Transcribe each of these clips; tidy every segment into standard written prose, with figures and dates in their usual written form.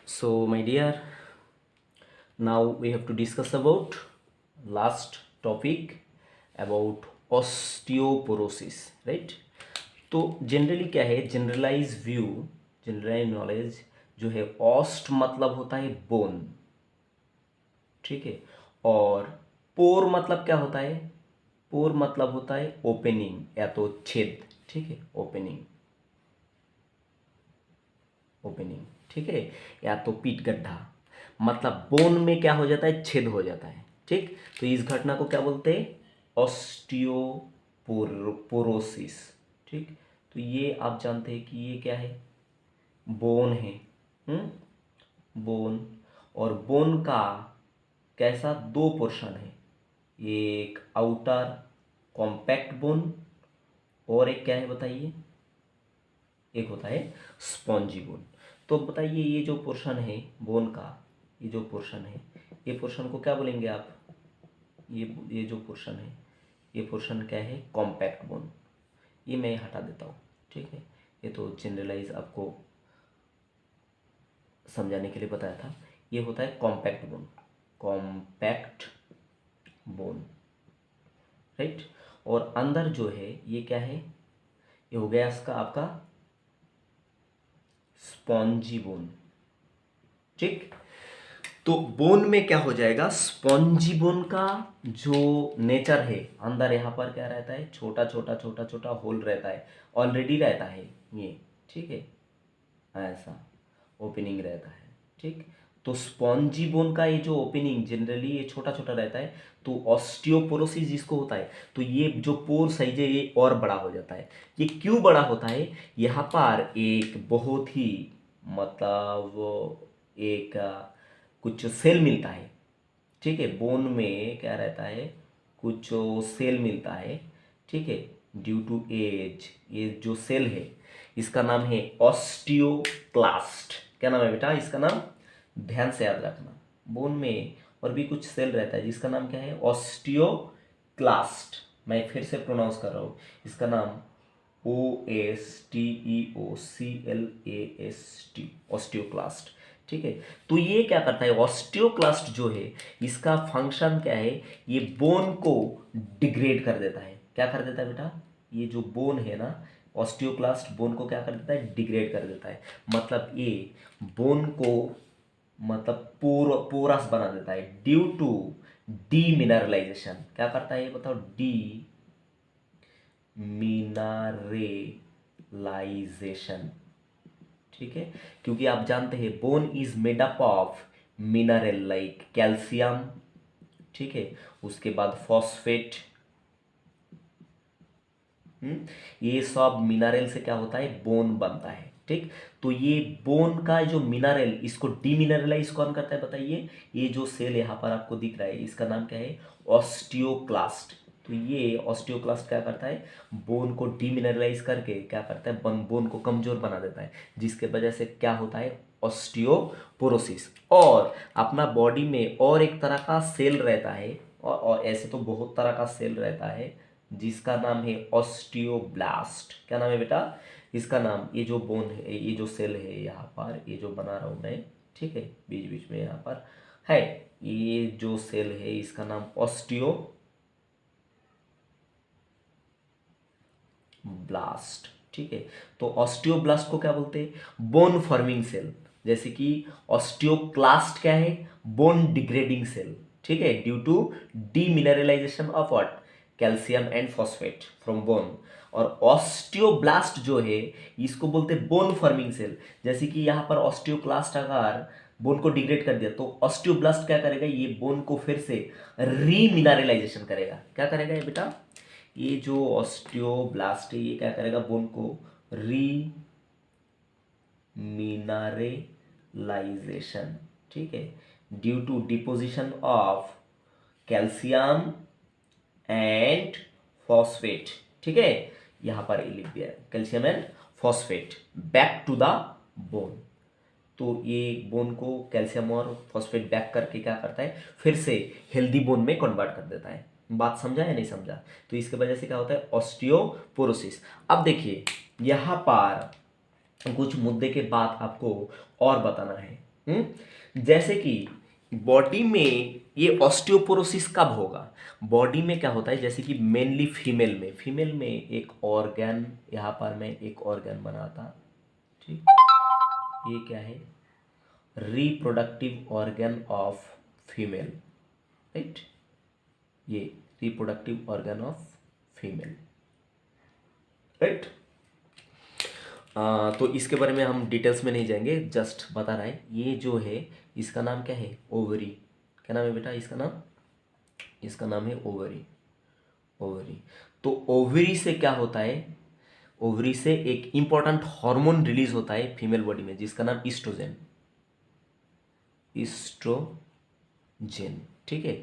So, my dear, now we have to discuss about last topic about osteoporosis, right? तो generally क्या है, generalise view, generalise knowledge जो है, ऑस्ट मतलब होता है बोन, ठीक है। और पोर मतलब क्या होता है, पोर मतलब होता है ओपनिंग या तो छेद, ठीक है, ओपनिंग, ओपनिंग, ठीक है, या तो पीट गड्ढा, मतलब बोन में क्या हो जाता है, छेद हो जाता है, ठीक। तो इस घटना को क्या बोलते हैं, ऑस्टियोपोरोसिस, ठीक। तो ये आप जानते हैं कि ये क्या है, बोन है, बोन। और बोन का कैसा, दो पोर्शन है, एक आउटर कॉम्पैक्ट बोन और एक क्या है बताइए, एक होता है स्पॉन्जी बोन। तो बताइए ये जो पोर्शन है बोन का, ये जो पोर्शन है, ये पोर्शन को क्या बोलेंगे आप, ये जो पोर्शन है, ये पोर्शन क्या है, कॉम्पैक्ट बोन। ये मैं हटा देता हूँ, ठीक है। ये तो जनरलाइज आपको समझाने के लिए बताया था। ये होता है compact bone, compact bone, right. और अंदर जो है ये क्या है, ये हो गया इसका आपका स्पॉन्जी बोन, ठीक। तो बोन में क्या हो जाएगा, स्पॉन्जी बोन का जो नेचर है, अंदर यहाँ पर क्या रहता है, छोटा छोटा छोटा छोटा होल रहता है, ऑलरेडी रहता है ये, ठीक है, ऐसा ओपनिंग रहता है, ठीक। तो स्पॉन्जी बोन का ये जो ओपनिंग जनरली ये छोटा छोटा रहता है, तो ऑस्टियोपोरोसिस जिसको होता है, तो ये जो पोर साइज है ये और बड़ा हो जाता है। ये क्यों बड़ा होता है, यहाँ पर एक बहुत ही मतलब एक कुछ सेल मिलता है, ठीक है, बोन में क्या रहता है, कुछ सेल मिलता है, ठीक है, ड्यू टू एज। ये जो सेल है इसका नाम है ऑस्टियोक्लास्ट। क्या नाम है बेटा इसका नाम, ध्यान से याद रखना। बोन में और भी कुछ सेल रहता है जिसका नाम क्या है, ऑस्टियोक्लास्ट। मैं फिर से प्रोनाउंस कर रहा हूँ, इसका नाम OSTEOCLAST, ऑस्टियोक्लास्ट, ठीक है। तो ये क्या करता है, ऑस्टियोक्लास्ट जो है इसका फंक्शन क्या है, ये बोन को डिग्रेड कर देता है। क्या कर देता है बेटा, ये जो बोन है ना, ऑस्टियोक्लास्ट बोन को क्या कर देता है, डिग्रेड कर देता है। मतलब ये बोन को मतलब पोरस बना देता है ड्यू टू डीमिनरलाइजेशन। क्या करता है ये बताओ, मिनरेलाइजेशन, ठीक है। क्योंकि आप जानते हैं bone is made up of mineral like calcium, ठीक है, उसके बाद फॉस्फेट, ये सब मिनरल से क्या होता है, बोन बनता है, ठीक। तो ये बोन का जो मिनरल, इसको डीमिनरलाइज कौन करता है बताइए, ये जो सेल यहाँ पर आपको दिख रहा है इसका नाम क्या है, ऑस्टियोक्लास्ट। तो ये ऑस्टियोक्लास्ट क्या करता है, बोन को डीमिनरलाइज करके क्या करता है, बोन को कमजोर बना देता है, जिसके वजह से क्या होता है, ऑस्टियोपोरोसिस। और अपना बॉडी में और एक तरह का सेल रहता है, और ऐसे तो बहुत तरह का सेल रहता है जिसका नाम है ऑस्टियोब्लास्ट। क्या नाम है बेटा इसका नाम, ये जो बोन है, ये जो सेल है यहाँ पर, ये जो बना रहा हूँ मैं, ठीक है, बीच बीच में यहाँ पर है, ये जो सेल है इसका नाम ऑस्टियोब्लास्ट, ठीक है। तो ऑस्टियोब्लास्ट को क्या बोलते हैं, बोन फॉर्मिंग सेल। जैसे कि ऑस्टियोक्लास्ट क्या है, बोन डिग्रेडिंग सेल, ठीक है, due to demineralization of what, calcium and phosphate from bone. और ऑस्टियोब्लास्ट जो है इसको बोलते हैं बोन फॉर्मिंग सेल। जैसे कि यहाँ पर ऑस्टियोक्लास्ट अगर बोन को डिग्रेड कर दिया, तो ऑस्टियोब्लास्ट क्या करेगा, ये बोन को फिर से रीमिनरलाइजेशन करेगा। क्या करेगा ये बेटा, ये जो ऑस्टियोब्लास्ट है ये क्या करेगा, बोन को रीमिनरलाइजेशन, ठीक है, due to deposition of calcium and phosphate, ठीक है, यहां पर लिख दिया calcium and phosphate back to the bone. तो ये बोन को कैल्शियम और फॉस्फेट बैक करके क्या करता है, फिर से हेल्दी बोन में कन्वर्ट कर देता है। बात समझा या नहीं समझा, तो इसके वजह से क्या होता है, ऑस्टियोपोरोसिस। अब देखिए यहाँ पर कुछ मुद्दे के बाद आपको और बताना है, जैसे कि बॉडी में ये ऑस्टियोपोरोसिस कब होगा? बॉडी में क्या होता है, जैसे कि मेनली फीमेल में एक ऑर्गन, यहाँ पर मैं एक ऑर्गन बनाता, ठीक, ये क्या है, reproductive organ of female, right, ये reproductive organ of female, right. तो इसके बारे में हम डिटेल्स में नहीं जाएंगे, जस्ट बता रहा है। ये जो है इसका नाम क्या है, ओवरी। क्या नाम है बेटा इसका नाम? इसका नाम है ओवरी। ओवरी। तो ओवरी से क्या होता है, ओवरी से एक इंपॉर्टेंट हार्मोन रिलीज होता है फीमेल बॉडी में, जिसका नाम ईस्ट्रोजन, ईस्ट्रोजन, ठीक है।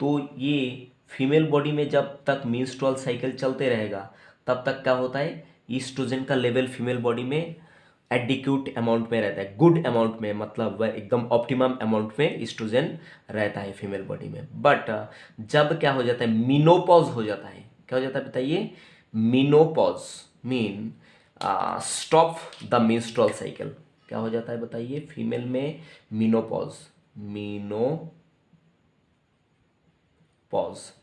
तो ये फीमेल बॉडी में जब तक मेंस्ट्रुअल साइकिल चलते रहेगा तब तक क्या होता है, ईस्ट्रोजन का लेवल फीमेल बॉडी में एडिक्यूट अमाउंट में रहता है, गुड अमाउंट में, मतलब वह एकदम ऑप्टिमम अमाउंट में ईस्ट्रोजन रहता है फीमेल बॉडी में। बट जब क्या हो जाता है, मीनोपॉज हो जाता है, क्या हो जाता है बताइए, menopause mean stop the menstrual cycle. क्या हो जाता है बताइए फीमेल में, मीनोपॉज, मीनोपॉज,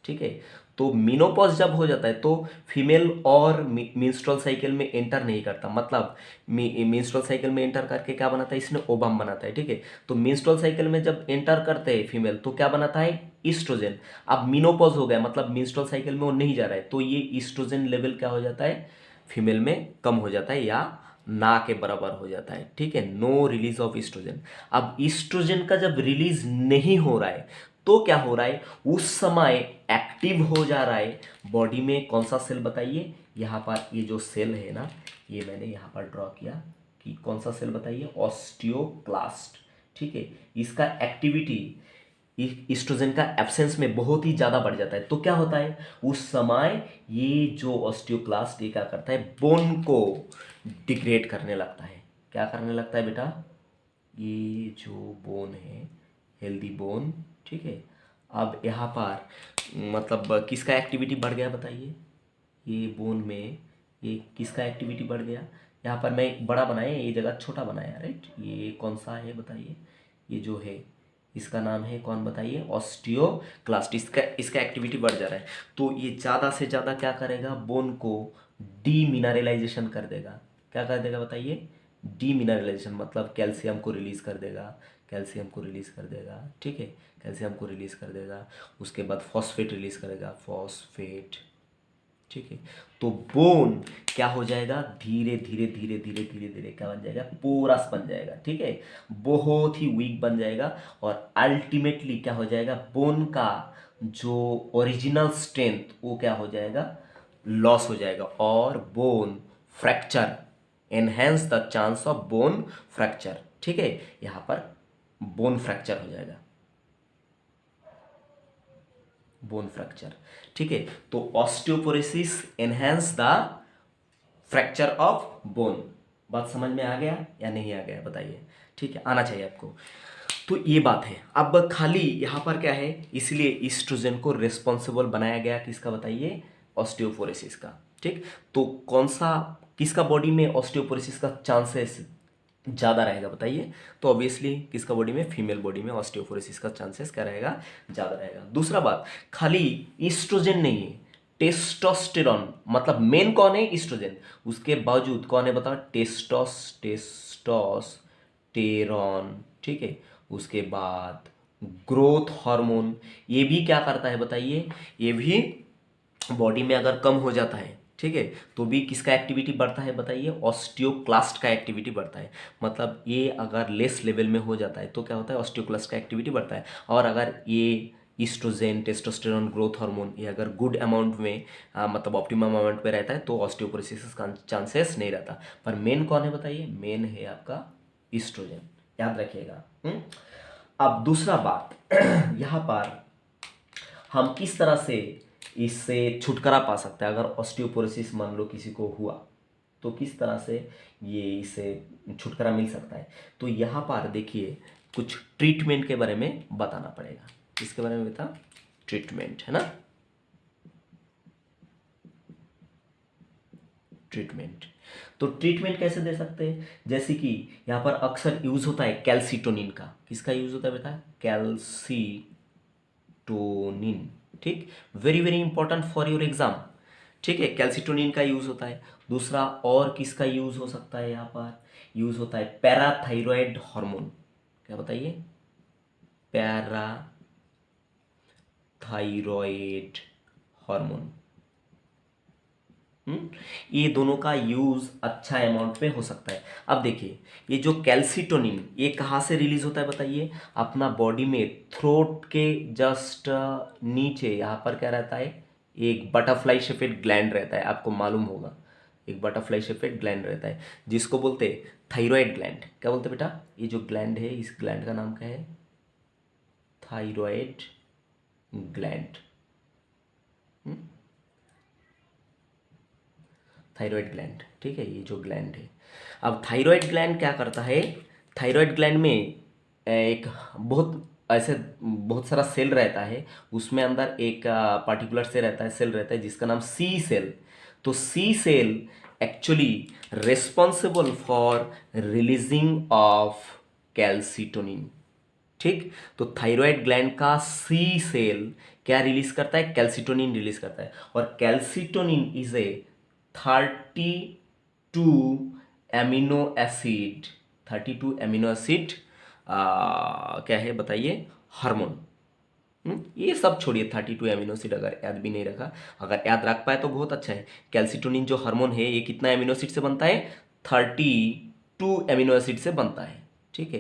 ठीक है। तो मीनोपॉज जब हो जाता है तो फीमेल और मेंस्ट्रुअल साइकिल में एंटर नहीं करता, मतलब मेंस्ट्रुअल साइकिल में एंटर करके क्या बनाता है, इसने ओवम बनाता है, ठीक है। तो मेंस्ट्रुअल साइकिल में जब एंटर करते हैं फीमेल तो क्या बनाता है, ईस्ट्रोजन। अब मीनोपॉज हो गया, मतलब मेंस्ट्रुअल साइकिल में वो नहीं जा रहा है, तो ये ईस्ट्रोजन लेवल क्या हो जाता है फीमेल में, कम हो जाता है या ना के बराबर हो जाता है, ठीक है। No release of estrogen. अब ईस्ट्रोजन का जब रिलीज नहीं हो रहा है तो क्या हो रहा है, उस समय एक्टिव हो जा रहा है बॉडी में कौन सा सेल बताइए, यहाँ पर ये जो सेल है ना, ये मैंने यहाँ पर ड्रॉ किया कि कौन सा सेल बताइए, ऑस्टियोक्लास्ट, ठीक है। इसका एक्टिविटी ईस्ट्रोजन का एब्सेंस में बहुत ही ज़्यादा बढ़ जाता है, तो क्या होता है उस समय, ये जो ऑस्टियोक्लास्ट ये क्या करता है, बोन को डिग्रेड करने लगता है। क्या करने लगता है बेटा, ये जो बोन है, हेल्दी बोन, ठीक है। अब यहाँ पर मतलब किसका एक्टिविटी बढ़ गया बताइए, ये बोन में ये किसका एक्टिविटी बढ़ गया, यहाँ पर मैं बड़ा बनाया, ये जगह छोटा बनाया, राइट। ये कौन सा है बताइए, ये जो है इसका नाम है कौन बताइए, ऑस्टियोक्लास्ट। इसका इसका एक्टिविटी बढ़ जा रहा है, तो ये ज़्यादा से ज़्यादा क्या करेगा, बोन को डीमिनरलाइजेशन कर देगा। क्या कर देगा बताइए, डीमिनरलाइजेशन, मतलब कैल्शियम को रिलीज कर देगा, कैल्शियम को रिलीज कर देगा, ठीक है, कैल्शियम को रिलीज कर देगा। उसके बाद फॉस्फेट रिलीज करेगा, फॉस्फेट, ठीक है। तो बोन क्या हो जाएगा, धीरे धीरे धीरे धीरे धीरे धीरे क्या बन जाएगा, पोरस बन जाएगा, ठीक है, बहुत ही वीक बन जाएगा। और अल्टीमेटली क्या हो जाएगा, बोन का जो ओरिजिनल स्ट्रेंथ वो क्या हो जाएगा, लॉस हो जाएगा, और bone fracture, enhance the chance of bone fracture, ठीक है। यहां पर बोन फ्रैक्चर हो जाएगा, बोन फ्रैक्चर, ठीक है। तो osteoporosis enhance the fracture of bone. बात समझ में आ गया या नहीं आ गया बताइए, ठीक है, आना चाहिए आपको। तो ये बात है। अब खाली यहाँ पर क्या है, इसलिए ईस्ट्रोजन को रिस्पॉन्सिबल बनाया गया किसका बताइए, ऑस्टियोपोरोसिस का, ठीक। तो कौन सा, किसका बॉडी में ऑस्टियोपोरोसिस का चांसेस ज़्यादा रहेगा बताइए, तो ऑब्वियसली किसका बॉडी में, फीमेल बॉडी में ऑस्टियोपोरोसिस का चांसेस क्या रहेगा, ज़्यादा रहेगा। दूसरा बात, खाली ईस्ट्रोजन नहीं है, टेस्टोस्टेरॉन, मतलब मेन कौन है, ईस्ट्रोजन, उसके बावजूद कौन है बताओ, टेस्टोस्टेरॉन, ठीक है। उसके बाद ग्रोथ हार्मोन, ये भी क्या करता है बताइए, ये भी बॉडी में अगर कम हो जाता है, ठीक है, तो भी किसका एक्टिविटी बढ़ता है बताइए, ऑस्टियोक्लास्ट का एक्टिविटी बढ़ता है। मतलब ये अगर लेस लेवल में हो जाता है तो क्या होता है, ऑस्टियोक्लास्ट का एक्टिविटी बढ़ता है। और अगर ये ईस्ट्रोजन, टेस्टोस्टेरोन, ग्रोथ हार्मोन ये अगर गुड अमाउंट में मतलब ऑप्टिमम अमाउंट में रहता है तो ऑस्टियोपोरोसिस का चांसेस नहीं रहता। पर मेन कौन है बताइए, मेन है आपका ईस्ट्रोजन, याद रखिएगा। अब दूसरा बात यहाँ पर हम किस तरह से इससे छुटकारा पा सकते हैं, अगर ऑस्टियोपोरोसिस मान लो किसी को हुआ तो किस तरह से ये इससे छुटकारा मिल सकता है। तो यहाँ पर देखिए कुछ ट्रीटमेंट के बारे में बताना पड़ेगा। इसके बारे में बता, ट्रीटमेंट है ना, ट्रीटमेंट। तो ट्रीटमेंट कैसे दे सकते हैं, जैसे कि यहाँ पर अक्सर यूज होता है कैल्सिटोनिन का। किसका यूज होता है बेटा, कैल्सिटोनिन। ठीक, very very important for your exam. ठीक है, कैल्सिटोनिन का यूज होता है। दूसरा और किसका यूज हो सकता है, यहाँ पर यूज होता है पैराथाइरॉयड हार्मोन। क्या बताइए, पैराथाइरॉयड हार्मोन। ये दोनों का यूज अच्छा अमाउंट में हो सकता है। अब देखिए, ये जो कैल्सिटोनिन ये कहाँ से रिलीज होता है बताइए, अपना बॉडी में थ्रोट के जस्ट नीचे यहाँ पर क्या रहता है, एक बटरफ्लाई शेपेड ग्लैंड रहता है, आपको मालूम होगा। एक बटरफ्लाई शेपेड ग्लैंड रहता है जिसको बोलते हैं थायराइड ग्लैंड। क्या बोलते हैं बेटा, ये जो ग्लैंड है इस ग्लैंड का नाम क्या है, थायराइड ग्लैंड। थायराइड ग्लैंड, ठीक है, ये जो ग्लैंड है। अब थायराइड ग्लैंड क्या करता है, थायराइड ग्लैंड में एक बहुत ऐसे बहुत सारा सेल रहता है, उसमें अंदर एक पार्टिकुलर से रहता है, सेल रहता है जिसका नाम सी सेल। तो C cell actually responsible for releasing of calcitonin. ठीक, तो थायराइड ग्लैंड का सी सेल क्या रिलीज करता है, कैल्सिटोनिन रिलीज करता है। और calcitonin is a 32 amino acid, 32 amino acid क्या है बताइए, हार्मोन। ये सब छोड़िए, 32 एमिनो एसिड अगर याद भी नहीं रखा, अगर याद रख पाए तो बहुत अच्छा है। कैल्सिटोनिन जो हार्मोन है ये कितना एमिनो एसिड से बनता है, 32 एमिनो एसिड से बनता है। ठीक है,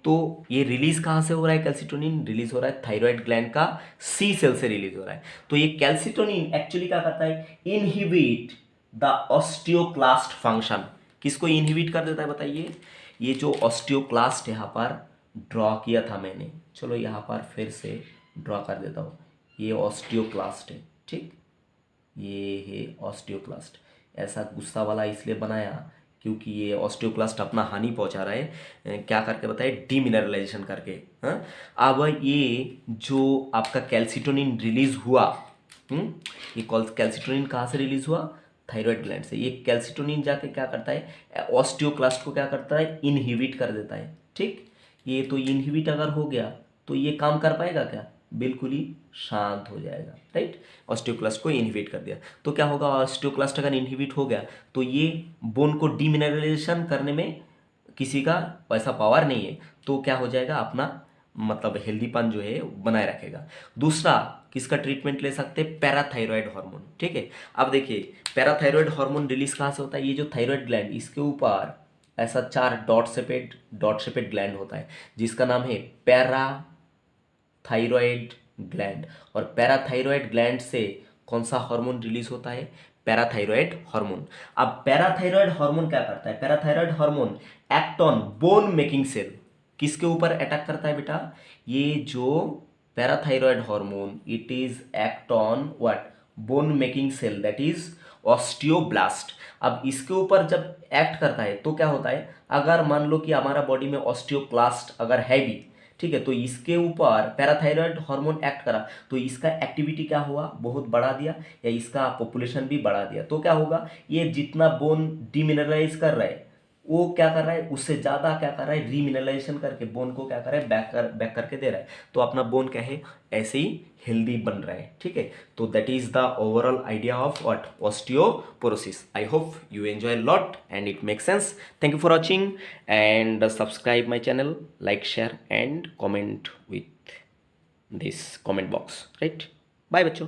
तो ये रिलीज कहाँ से हो रहा है, कैल्सिटोनिन रिलीज हो रहा है थायराइड ग्लैंड का सी सेल से रिलीज हो रहा है। तो ये कैल्सिटोनिन एक्चुअली क्या करता है, इनहिबिट द ऑस्टियोक्लास्ट फंक्शन। किसको इनहिबिट कर देता है बताइए, ये जो ऑस्टियोक्लास्ट यहाँ पर ड्रॉ किया था मैंने, चलो यहाँ पर फिर से ड्रॉ कर देता हूँ। ये ऑस्टियोक्लास्ट है, ठीक, ये है ऑस्टियोक्लास्ट। ऐसा गुस्सा वाला इसलिए बनाया क्योंकि ये ऑस्टियोक्लास्ट अपना हानि पहुंचा रहा है, क्या करके बताए, डीमिनरलाइजेशन करके। हाँ, अब ये जो आपका कैल्सिटोनिन रिलीज हुआ, ये कैल्सिटोनिन कहाँ से रिलीज हुआ, थायराइड ग्लैंड से। ये कैल्सिटोनिन जाके क्या करता है, ऑस्टियोक्लास्ट को क्या करता है, इनहिबिट कर देता है। ठीक, ये तो इनहिबिट अगर हो गया तो ये काम कर पाएगा क्या, बिल्कुल ही शांत हो जाएगा। राइट, ऑस्टियोक्लास्ट को इनहिबिट कर दिया तो क्या होगा, ऑस्टियोक्लास्ट अगर इनहिबिट हो गया तो ये बोन को डीमिनरलाइजेशन करने में किसी का वैसा पावर नहीं है, तो क्या हो जाएगा, अपना मतलब हेल्दीपन जो है बनाए रखेगा। दूसरा किसका ट्रीटमेंट ले सकते हैं, पैराथायरॉयड हार्मोन। ठीक है, अब देखिए पैराथायरॉयड हार्मोन रिलीज कहाँ से होता है, ये जो थायराइड ग्लैंड इसके ऊपर ऐसा 4 डॉट शेपेड ग्लैंड होता है जिसका नाम है पैराथायरॉयड ग्लैंड। और पैराथायरॉयड ग्लैंड से कौन सा हार्मोन रिलीज होता है, पैराथायरॉयड हार्मोन। अब पैराथायरॉयड हार्मोन क्या करता है, parathyroid hormone act on bone making cell. किसके ऊपर अटैक करता है बेटा, ये जो parathyroid hormone it is act on what, bone making cell that is osteoblast. अब इसके ऊपर जब एक्ट करता है तो क्या होता है, अगर मान लो कि हमारा बॉडी में ऑस्टियोक्लास्ट अगर है भी, ठीक है, तो इसके ऊपर पैराथायरॉयड हार्मोन एक्ट करा तो इसका एक्टिविटी क्या हुआ, बहुत बढ़ा दिया, या इसका पॉपुलेशन भी बढ़ा दिया। तो क्या होगा, ये जितना बोन डिमिनरलाइज कर रहा है वो क्या कर रहा है, उससे ज़्यादा क्या कर रहा है, रीमिनरलाइजेशन करके बोन को क्या कर रहा है, बैक करके दे रहा है। तो अपना बोन क्या है, ऐसे ही हेल्दी बन रहा है। ठीक है, तो that is the overall idea of what, osteoporosis. I hope you enjoy a lot and it makes sense. Thank you for watching and subscribe my channel, like, share and comment with this comment box. Right, bye बच्चों।